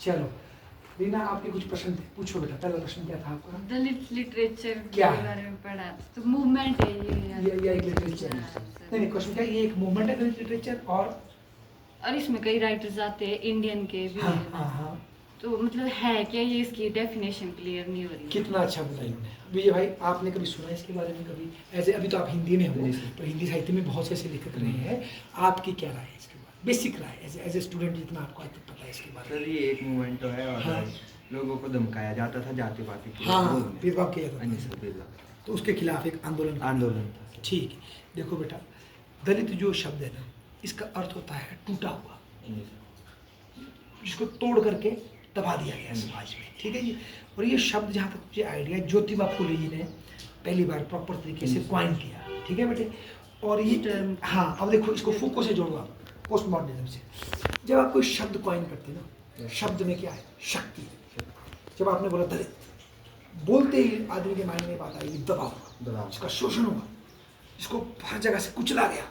चलो रीना, आपके कुछ प्रश्न थे, पूछो बेटा। पहला प्रश्न क्या था आपका? दलित लिटरेचर क्या के बारे में पढ़ा तो मूवमेंट है ये एक लिटरेचर है। नहीं, क्वेश्चन क्या है, ये एक मूवमेंट है दलित लिटरेचर, और इसमें कई राइटर्स आते हैं, इंडियन के भी हाँ हैं। हाँ हाँ, तो मतलब है क्या, ये इसकी डेफिनेशन क्लियर नहीं हो रही। कितना अच्छा बोला इन्होंने। विजय भाई, आपने कभी सुना इसके बारे में कभी ऐसे? अभी तो आप हिंदी में हो, तो हिंदी साहित्य में बहुत से ऐसे लेखक रहे हैं, आपकी क्या राय है इसके बारे में? बेसिक राय एज ए स्टूडेंट, जितना आपको आज तक पता है इसके बारे में। सर, ये एक मूवमेंट तो है, और हाँ। लोगों को धमकाया जाता था जाति पाति के हाँ, लिए। भेदभाव किया जाता अन्य था, सब भेदभाव। तो उसके खिलाफ एक आंदोलन था। ठीक है। देखो बेटा, दलित जो शब्द है ना, इसका अर्थ होता है टूटा हुआ, जिसको तोड़ करके दबा दिया गया समाज में, ठीक है जी। और ये शब्द, जहाँ तक मुझे आइडिया, ज्योतिबा फुले जी ने पहली बार प्रॉपर तरीके से क्वाइन किया, ठीक है बेटे। और ये हाँ, अब देखो इसको फूको से जोड़ो आप, पोस्ट मॉडर्निज्म से। जब आप कोई शब्द क्वाइन करते हैं ना, शब्द में क्या है? शक्ति। जब आपने बोला दलित, बोलते ही आदमी के माइंड में बात आएगी दबाव, इसका शोषण हुआ, इसको हर जगह से कुचला गया।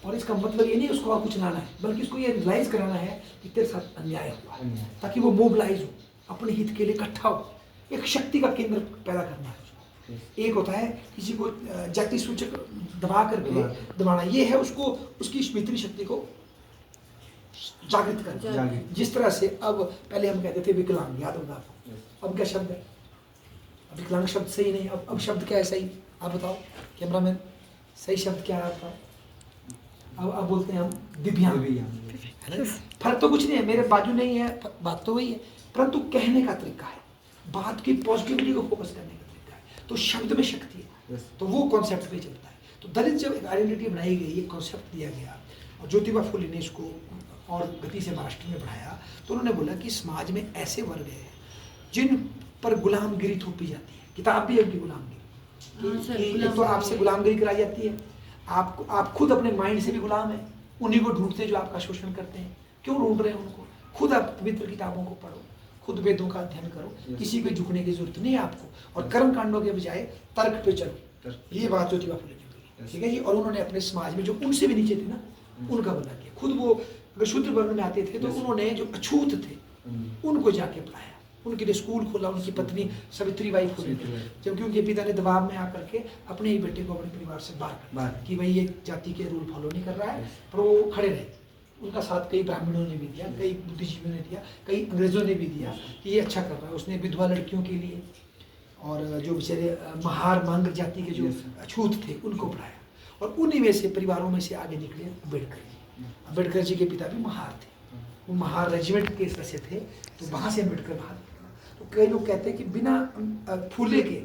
और इसका मतलब ये नहीं उसको और कुचलाना है, बल्कि उसको ये रियलाइज कराना है कि तेरे साथ अन्याय हुआ, ताकि वो मोबिलाइज हो, अपने हित के लिए इकट्ठा हो, एक शक्ति का केंद्र पैदा करना है उसको। एक होता है किसी को जाति सूचक दबा करके दबाना, ये है उसको, उसकी स्मृति शक्ति को जागृत करना। जिस तरह से अब पहले हम कहते थे विकलांग, याद होगा आपको, अब क्या शब्द है? विकलांग शब्द सही नहीं, अब शब्द क्या है सही? आप बताओ कैमरामैन, सही शब्द क्या है आपका? अब बोलते हैं हम दिव्यांग, है ना? फर्क तो कुछ नहीं है, मेरे बाजू नहीं है, बात तो वही है, परंतु कहने का तरीका है, बात की पॉजिटिविटी को फोकस करने का तरीका है। तो शब्द में शक्ति है, तो वो कॉन्सेप्ट पे चलता है। तो दलित जब एक आइडेंटिटी बनाई गई, एक कॉन्सेप्ट दिया गया, और ज्योतिबा फुले ने इसको और गति से महाराष्ट्र में बढ़ाया, तो उन्होंने बोला कि समाज में ऐसे वर्ग हैं जिन पर गुलामगिरी थोपी जाती है। किताब भी है उनकी गुलामगिरी, तो आपसे गुलामगिरी कराई जाती है, आप खुद अपने माइंड से भी गुलाम हैं, उन्हीं को ढूंढते जो आपका शोषण करते हैं। क्यों ढूंढ रहे हैं उनको? खुद आप पवित्र किताबों को पढ़ो, खुद वेदों का अध्ययन करो, किसी को झुकने की जरूरत नहीं है आपको, और कर्म कांडों के बजाय तर्क पे चलो। ये बात ज्योतिबा फुले की बोली, ठीक है जी। और उन्होंने अपने समाज में जो उनसे भी नीचे थे ना, उनका भला किया। खुद वो अगर शूद्र वर्ण में आते थे, तो उन्होंने जो अछूत थे उनको जाके पढ़ाया, उनके लिए स्कूल खोला। उनकी पत्नी सावित्रीबाई फुले, जबकि उनके पिता ने दबाव में आकर के अपने ही बेटे को अपने परिवार से बाहर कर दिया कि भाई ये जाति के रूल फॉलो नहीं कर रहा है, पर वो खड़े रहे। उनका साथ कई ब्राह्मणों ने भी दिया, कई बुद्धिजीवियों ने दिया, कई अंग्रेजों ने भी दिया कि ये अच्छा कर रहा है। उसने विधवा लड़कियों के लिए और जो बेचारे महार मांग जाति के जो अछूत थे उनको पढ़ाया, और उन्हीं में से परिवारों में से आगे निकले अम्बेडकर। अम्बेडकर जी के पिता भी महार थे, वो महार रेजिमेंट के सदस्य थे, तो वहाँ से अम्बेडकर बाहर निकला। तो कई लोग कहते हैं कि बिना फुले के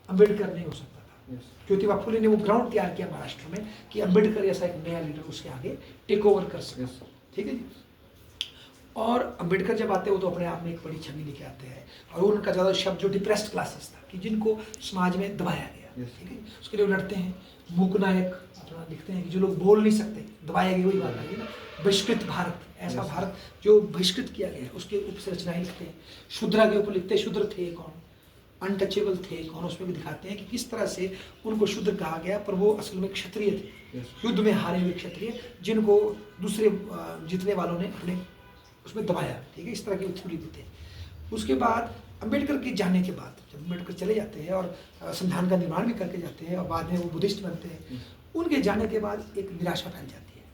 अम्बेडकर नहीं हो सकता था। ज्योतिबा फुले ने वो ग्राउंड तैयार किया महाराष्ट्र में कि अम्बेडकर जैसा एक नया लीडर उसके आगे टेक ओवर कर सके, ठीक है जी। और अम्बेडकर जब आते हैं, वो तो अपने आप में एक बड़ी छवि लेके आते हैं, और उनका ज़्यादा शब्द जो डिप्रेस्ड क्लासेस था, कि जिनको समाज में दबाया गया, ठीक है, उसके लिए लड़ते हैं। मूक नायक अपना लिखते हैं कि जो लोग बोल नहीं सकते, दबाए गए, वही बात आई ना, बहिष्कृत भारत, ऐसा भारत जो बहिष्कृत किया गया, उसके ऊपर से रचनाएं लिखते हैं। शूद्रा के ऊपर लिखते हैं, शूद्र थे कौन, अनटचेबल थे कौन, उसमें भी दिखाते हैं कि किस तरह से उनको शूद्र कहा गया, पर वो असल में क्षत्रिय थे, युद्ध में हारे हुए क्षत्रिय, जिनको दूसरे जीतने वालों ने अपने उसमें दबाया, ठीक है। इस तरह की थ्योरी भी थे। उसके बाद अम्बेडकर के जाने के बाद, जब अम्बेडकर चले जाते हैं और संविधान का निर्माण भी करके जाते हैं, और बाद में वो बुद्धिस्ट बनते हैं, उनके जाने के बाद एक निराशा फैल जाती है,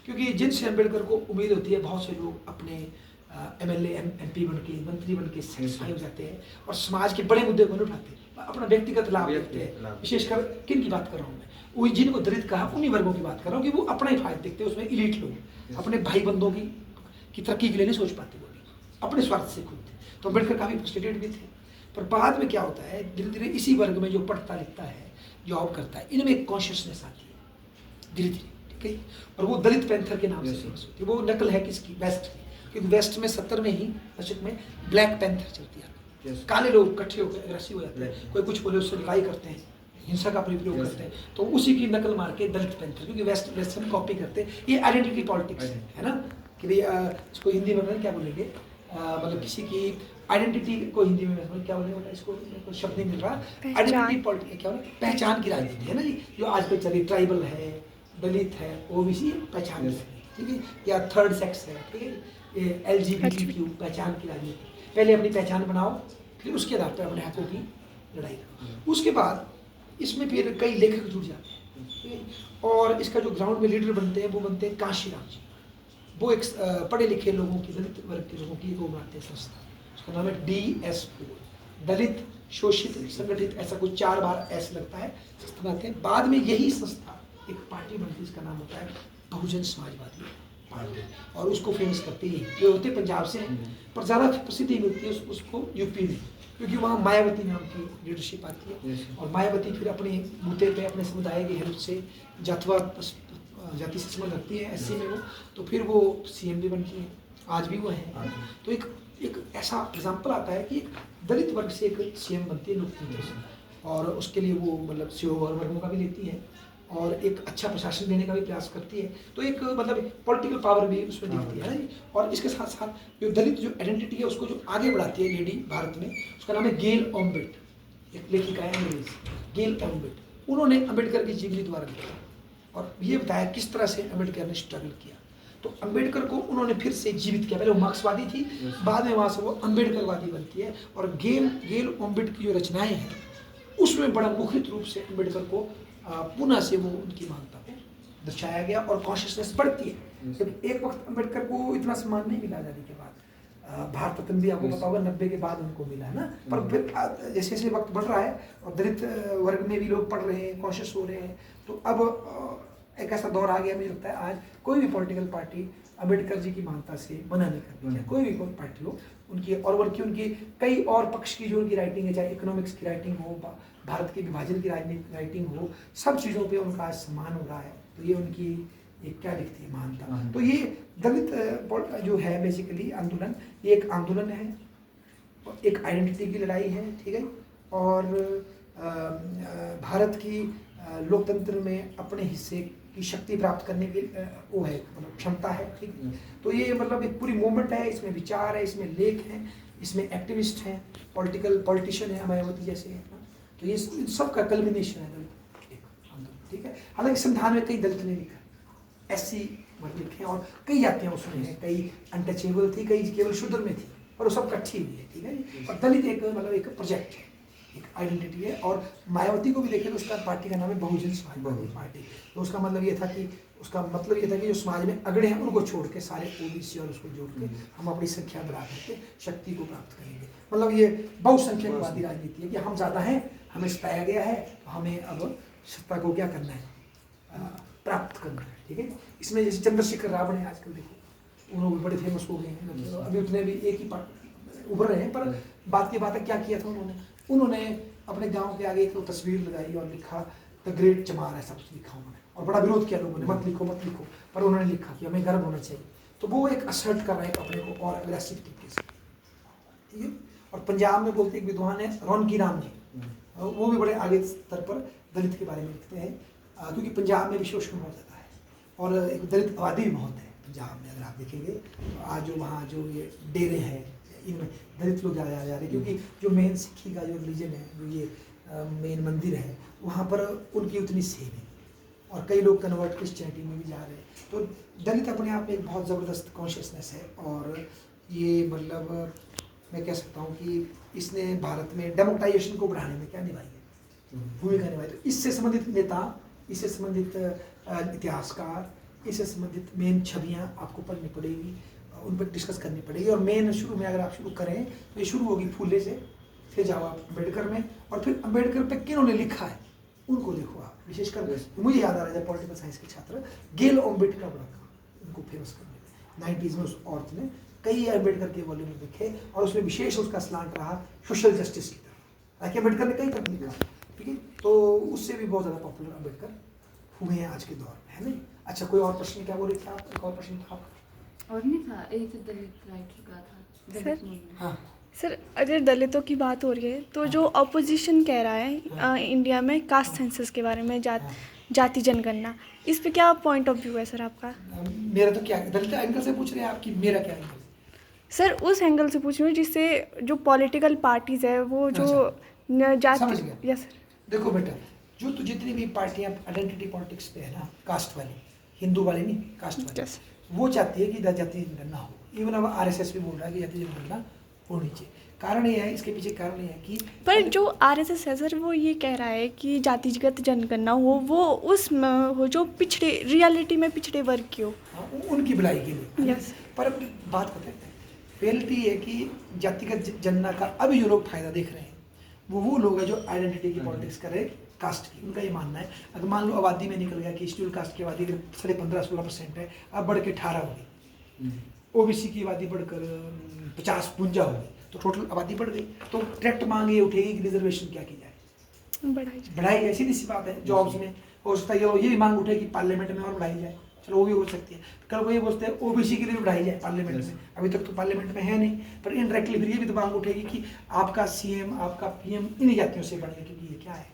क्योंकि जिनसे अम्बेडकर को उम्मीद होती है, बहुत से लोग अपने MLA MP बन के, मंत्री बन के सेटिस्फाई हो जाते हैं, और समाज के बड़े मुद्दे को नहीं उठाते, अपना व्यक्तिगत लाभ देखते हैं। विशेषकर किन की बात कर रहा हूँ मैं? वही जिनको दलित कहा, उन्हीं वर्गों की बात कर रहा हूँ कि वो अपना ही फायदा देखते हैं। उसमें इलीट लोग अपने भाई बंधों की तरक्की के लिए नहीं सोच पाते, वो भी अपने स्वार्थ से खुद थे। तो अम्बेडकर काफ़ी फ्रस्ट्रेटेड भी थे। पर बाद में क्या होता है, धीरे धीरे इसी वर्ग में जो पढ़ता लिखता है, जॉब करता है, इनमें एक कॉन्शियसनेस आती है धीरे धीरे, ठीक है। और वो दलित पैंथर के नाम से फेमस होती है। वो नकल है किसकी? वेस्ट की, क्योंकि वेस्ट में 70 में ही दशक में ब्लैक पैंथर चलती है, काले लोग इकट्ठे होकर एग्रेसिव हो जाते हैं, कोई कुछ बोले उससे लड़ाई करते हैं, हिंसा का प्रयोग करते हैं, तो उसी की नकल मार के दलित पैंथर, क्योंकि वेस्ट में कॉपी करते हैं। ये आइडेंटिटी पॉलिटिक्स है ना, कि भाई इसको हिंदी में क्या बोलेंगे, मतलब किसी की आइडेंटिटी को हिंदी में क्या बोलेंगे, इसको शब्द नहीं मिल रहा। आइडेंटिटी पॉलिटिक्स क्या बोले, पहचान की राजनीति है ना जी, जो आजकल चली, ट्राइबल है, दलित है, OBC पहचान, ठीक है, या थर्ड सेक्स है, ठीक है, LGBTQ पहचान की राजनीति। पहले अपनी पहचान बनाओ, फिर उसके आधार पर अपने हकों की लड़ाई करो। उसके बाद इसमें फिर कई लेखक जुड़ जाते हैं, ठीक है? और इसका जो ग्राउंड में लीडर बनते हैं वो बनते हैं काशीराम जी। वो एक पढ़े लिखे लोगों की, दलित वर्ग के लोगों की वो बनाते हैं संस्था, उसका नाम है DSO, दलित शोषित संगठित, ऐसा कुछ 4 बार ऐसा लगता है संस्था बनाते हैं। बाद में यही संस्था एक पार्टी बनती है, इसका नाम होता है बहुजन समाजवादी पार्टी, और उसको फेमस करती है ये होते पंजाब से, पर ज़्यादा प्रसिद्धि मिलती है उसको यूपी में, क्योंकि वहाँ मायावती नाम की लीडरशिप आती है। और मायावती फिर अपने बूते पे अपने समुदाय की हेल्प से जाति से संबंध रखती है, SC में वो, तो फिर वो CM भी बनती है, आज भी वो है। तो एक ऐसा एग्जाम्पल आता है कि एक दलित वर्ग से एक CM बनती है लोकतंत्र से, और उसके लिए वो मतलब CO और वर्गों का भी लेती है, और एक अच्छा प्रशासन देने का भी प्रयास करती है। तो एक मतलब पॉलिटिकल पावर भी उसमें दिखती है ना जी। और इसके साथ साथ जो दलित जो आइडेंटिटी है उसको जो आगे बढ़ाती है लेडी भारत में, उसका नाम है गेल ऑम्बिट, एक लेखिका है अंग्रेज, गेल ऑम्बिट। उन्होंने अम्बेडकर की जीवनी द्वारा लिखा और ये बताया किस तरह से अम्बेडकर ने स्ट्रगल किया। तो अम्बेडकर को उन्होंने फिर से जीवित किया। पहले वो मार्क्सवादी थी, बाद में वहाँ से वो अम्बेडकरवादी बनती है, और गेल ऑम्बिट की जो रचनाएं हैं उसमें बड़ा मुखरित रूप से अम्बेडकर को पुनः से वो उनकी मान्यता को दर्शाया गया, और कॉन्शियसनेस बढ़ती है। क्योंकि एक वक्त अम्बेडकर को इतना सम्मान नहीं मिला आज़ादी के बाद, भारत रत्न भी आपको पता होगा 90 के बाद उनको मिला है ना, पर फिर जैसे जैसे वक्त बढ़ रहा है और दलित वर्ग में भी लोग पढ़ रहे हैं, कॉन्शियस हो रहे हैं, तो अब एक ऐसा दौर आ गया, मुझे लगता है आज कोई भी पॉलिटिकल पार्टी अम्बेडकर जी की मानता से मना नहीं करती है, कोई भी कोई पार्टी हो उनकी, और बल्कि उनकी कई और पक्ष की जो उनकी राइटिंग है, चाहे इकोनॉमिक्स की राइटिंग हो, भारत के विभाजन की राइटिंग हो, सब चीज़ों पे उनका आज सम्मान हो रहा है। तो ये उनकी एक क्या दिखती है मानता। तो ये दलित जो है बेसिकली आंदोलन, ये एक आंदोलन है, एक आइडेंटिटी की लड़ाई है, ठीक है, और भारत की लोकतंत्र में अपने हिस्से की शक्ति प्राप्त करने की वो है, मतलब क्षमता है, ठीक है। तो ये मतलब एक पूरी मूवमेंट है, इसमें विचार है, इसमें लेख हैं, इसमें एक्टिविस्ट हैं, पॉलिटिशियन है, मायावती जैसे है। तो ये सब का कल्बिनेशन है दलित एक आंदोलन, ठीक है। हालांकि संविधान में कई दलित ने लिखा, SC वर्ग लिखे, और कई जातियाँ उसमें हैं, कई अनटचेबल थी, कई केवल शूद्र में थी, और वो सब इकट्ठी हुई है, ठीक है। और दलित एक मतलब एक प्रोजेक्ट है, एक आइडेंटिटी है। और मायावती को भी देखें तो उसका पार्टी का नाम है बहुजन समाजवादी पार्टी। तो उसका मतलब ये था कि जो समाज में अगड़े हैं उनको छोड़ के सारे OBC और उसको जोड़ के हम अपनी संख्या बढ़ा करके शक्ति को प्राप्त करेंगे। मतलब ये बहुसंख्यकवादी राजनीति है कि हम ज़्यादा हैं, हमें सताया गया है, तो हमें अब सत्ता को क्या करना है, प्राप्त करना है, ठीक है। इसमें जैसे चंद्रशेखर रावण है, आजकल देखो उन्होंने भी बड़े फेमस हो गए हैं, अभी उतने भी एक ही उभर रहे हैं, पर बात है क्या किया था उन्होंने अपने गांव के आगे एक तो तस्वीर लगाई और लिखा द ग्रेट चमार, ऐसा कुछ लिखा उन्होंने, और बड़ा विरोध किया लोगों ने, मत लिखो, पर उन्होंने लिखा कि हमें गर्व होना चाहिए। तो वो एक असर्ट कर रहे हैं अपने को और अग्रेसिव तरीके से, ठीक है। और पंजाब में बोलते एक विद्वान है रौनकी राम जी, वो भी बड़े आगे स्तर पर दलित के बारे में लिखते हैं, क्योंकि पंजाब में भी शोषण बहुत ज़्यादा है, और एक दलित आबादी भी बहुत है पंजाब में। अगर आप देखेंगे तो आज जो वहाँ जो ये डेरे हैं, इनमें दलित लोग ज़्यादा जा रहे हैं, क्योंकि जो मेन सिक्खी का जो रिलीजन है, जो ये मेन मंदिर है, वहाँ पर उनकी उतनी सेव है, और कई लोग कन्वर्ट क्रिश्चियनिटी में भी जा रहे हैं। तो दलित अपने आप में एक बहुत ज़बरदस्त कॉन्शियसनेस है, और ये मतलब मैं कह सकता हूँ कि इसने भारत में डेमोक्राइजेशन को बढ़ाने में क्या निभाई है, भूमिका निभाई। तो इससे संबंधित नेता, इससे संबंधित इतिहासकार, इससे संबंधित मेन छवियाँ आपको पढ़नी पड़ेगी, उन पर डिस्कस करनी पड़ेगी। और मेन शुरू में अगर आप शुरू करें तो ये शुरू होगी फूले से, फिर जाओ आप अम्बेडकर में, और फिर अम्बेडकर पे किन्होंने लिखा है उनको लिखो आप। विशेषकर मुझे याद आ रहा है पॉलिटिकल साइंस के छात्र गेल ऑम्बिट का बड़ा काम उनको फेमस करने में 90s में उस औरत ने कई अम्बेडकर के वॉल्यूम लिखे, और उसमें विशेष उसका स्लांट रहा सोशल जस्टिस की तरफ, ताकि अम्बेडकर ने कई तरफ लिखा, ठीक है। तो उससे भी बहुत ज़्यादा पॉपुलर अम्बेडकर हुए हैं आज के दौर में, है नहीं। अच्छा, कोई और प्रश्न क्या बोले थे आप? एक और प्रश्न था आपका? और नहीं था, एक तो दलित राइटर का था, दलित मूवमेंट। हाँ सर, अगर दलितों की बात हो रही है तो जो अपोजिशन कह रहा है इंडिया में कास्ट सेंसस के बारे में, जाति जनगणना, इस पे क्या पॉइंट ऑफ व्यू है सर आपका? मेरा तो क्या दलित एंगल से पूछ रहे हैं आप कि मेरा क्या एंगल? सर उस एंगल से पूछ रही हूँ जिससे जो पॉलिटिकल पार्टीज है वो जो जाति। समझ गया। Yes sir. देखो बेटा, जो तो जितनी भी पार्टियां आइडेंटिटी पॉलिटिक्स पे है ना, कास्ट वाली, हिंदू वाली नहीं, कास्ट वाली, यस। वो चाहती है कि जाति जनगणना हो, इवन अब आरएसएस भी बोल रहा है कि जाति जनगणना होनी चाहिए। कारण ये है, इसके पीछे कारण ये है कि पर जो आरएसएस है सर, वो ये कह रहा है कि जातिगत जनगणना हो वो उस हो जो पिछड़े, रियलिटी में पिछड़े वर्ग की हो। हाँ, उनकी भलाई के लिए। Yes. पर बात करते हैं, रियलिटी ये है कि जातिगत जनगणना का अभी जो लोग फायदा देख रहे हैं वो लोग हैं जो आइडेंटिटी की पॉलिटिक्स कर रहे हैं, कास्ट की। उनका ये मानना है, अगर मान लो आबादी में निकल गया कि शेड्यूल कास्ट की आबादी अगर 15-16% है, अब बढ़ के 18 होगी, ओबीसी की आबादी बढ़कर 50-52 होगी, तो टोटल आबादी बढ़ गई। तो डायरेक्ट मांग ये उठेगी कि रिजर्वेशन क्या की जाए, बढ़ाई जाए। सीधी सी बात है, जॉब्स में हो सकता है ये मांग उठे कि पार्लियामेंट में और बढ़ाई जाए, चलो वो भी हो सकती है। कल को ये बोलते हैं ओबीसी के लिए भी बढ़ाई जाए पार्लियामेंट में, अभी तक तो पार्लियामेंट में है नहीं, पर इनडायरेक्टली फिर ये भी तो मांग उठेगी कि आपका सीएम, आपका पीएम इन जातियों से बढ़े, क्योंकि ये क्या है,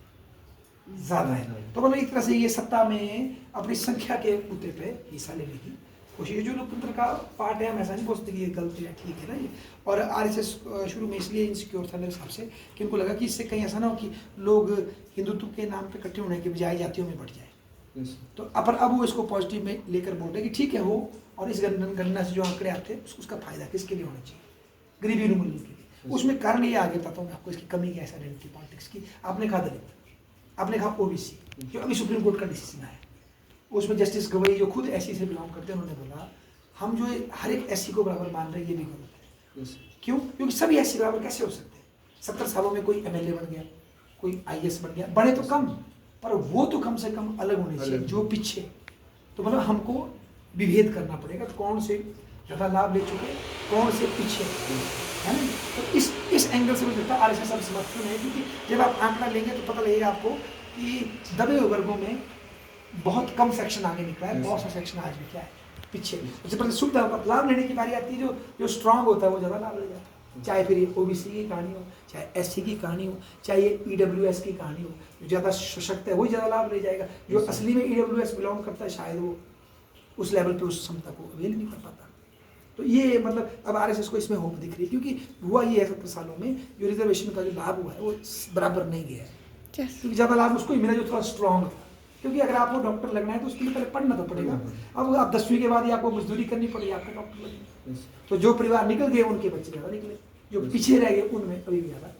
ज़्यादा है। तो मतलब एक तरह से ये सत्ता में अपनी संख्या के मुद्दे पे हिस्सा लेने की कोशिश, जो लोकतंत्र का पार्ट है। हम ऐसा नहीं बोलते कि ये गलत है, ठीक है ना ये। और आरएसएस शुरू में इसलिए इनसिक्योर था मेरे हिसाब से कि उनको लगा कि इससे कहीं ऐसा ना हो कि लोग हिंदुत्व के नाम पे इकट्ठे होने के बजाय जातियों में बढ़ जाए। तो अब वो इसको पॉजिटिव में लेकर बोल रहे कि ठीक है हो, और इस गणना से जो आंकड़े आते हैं उसका फायदा किसके लिए होना चाहिए, गरीबी उन्मूलन के लिए। उसमें कारण ये आगे बताता हूँ आपको, इसकी कमी क्या है आइडेंटिटी पॉलिटिक्स की। आपने कहा दलित, आपने कहा ओबीसी, जो अभी सुप्रीम कोर्ट का डिसीजन आया, उसमें जस्टिस गवई जो खुद एससी से बिलोंग करते हैं, उन्होंने बोला हम जो हर एक एससी को बराबर मान रहे हैं, ये भी गलत है। क्यों? क्योंकि सभी एससी बराबर कैसे हो सकते हैं? 70 सालों में कोई एमएलए बन गया, कोई आईएएस बन गया, बड़े तो कम, पर वो तो कम से कम अलग होने चाहिए जो पीछे। तो मतलब हमको विभेद करना पड़ेगा, तो कौन से ज़्यादा लाभ ले चुके, कौन से पीछे, है ना। तो इस एंगल से मुझे लगता है आरएसएस अब समर्थन है, क्योंकि जब आप आंकड़ा लेंगे तो पता लगेगा आपको कि दबे हुए वर्गों में बहुत कम सेक्शन आगे निकला है, बहुत सा सेक्शन आज भी क्या है, पीछे। जब सुविधा लाभ लेने की बारी आती है, जो स्ट्रांग होता है वो ज़्यादा लाभ ले जाता है। चाहे फिर ये ओबीसी की कहानी हो, चाहे एससी की कहानी हो, चाहे ये ईडब्ल्यूएस की कहानी हो, जो ज़्यादा सशक्त है वही ज़्यादा लाभ ले जाएगा। जो असली में ईडब्ल्यूएस बिलोंग करता है, शायद वो उस लेवल पे उस क्षमता को अवेल नहीं कर पाता। तो ये मतलब अब आरएसएस को इसमें होप दिख रही है, क्योंकि हुआ ये है 70 सालों में जो रिजर्वेशन का जो लाभ हुआ है वो बराबर नहीं गया है। क्योंकि ज़्यादा लाभ उसको ही मिला जो थोड़ा स्ट्रॉन्ग था। क्योंकि अगर आपको डॉक्टर लगना है तो उसके लिए पहले पढ़ना तो पड़ेगा। अब आप 10वीं के बाद ही आपको मजदूरी करनी पड़ेगी, आपको डॉक्टर लगना। तो जो परिवार निकल गए उनके बच्चे ज़्यादा निकले, जो पीछे रह गए उनमें अभी भी ज़्यादा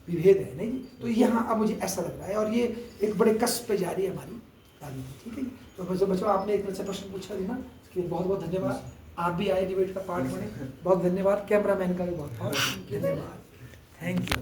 विभेद है, नहीं। तो यहाँ अब मुझे ऐसा लग रहा है, और ये एक बड़े कष्ट पे जा रही है हमारी राजनीति, ठीक है। तो बच्चों आपने एक अच्छा प्रश्न पूछा थी ना, इसके लिए बहुत बहुत धन्यवाद। आप भी आए, डिबेट का पार्ट बने, बहुत धन्यवाद। कैमरामैन का भी बहुत बहुत धन्यवाद, थैंक यू।